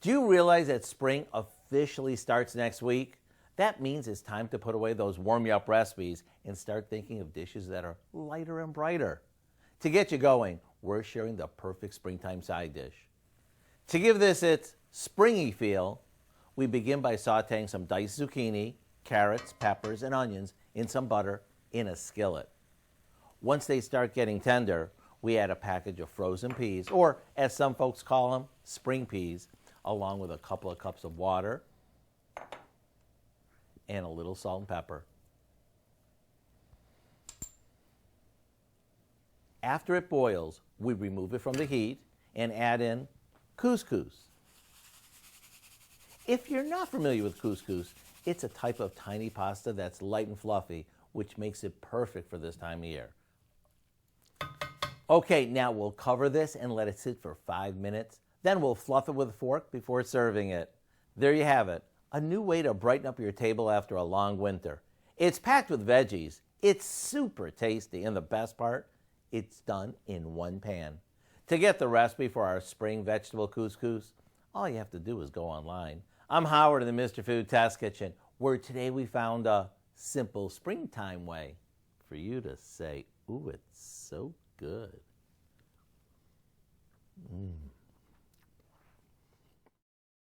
Do you realize that spring officially starts next week? That means it's time to put away those warm-you-up recipes and start thinking of dishes that are lighter and brighter. To get you going, we're sharing the perfect springtime side dish. To give this its springy feel, we begin by sauteing some diced zucchini, carrots, peppers, and onions in some butter in a skillet. Once they start getting tender, we add a package of frozen peas, or as some folks call them, spring peas, along with a couple of cups of water and a little salt and pepper. After it boils, we remove it from the heat and add in couscous. If you're not familiar with couscous, it's a type of tiny pasta that's light and fluffy, which makes it perfect for this time of year. Okay, now we'll cover this and let it sit for 5 minutes. Then we'll fluff it with a fork before serving it. There you have it, a new way to brighten up your table after a long winter. It's packed with veggies. It's super tasty, and the best part, it's done in one pan. To get the recipe for our spring vegetable couscous, all you have to do is go online. I'm Howard in the Mr. Food Test Kitchen, where today we found a simple springtime way for you to say, ooh, it's so good.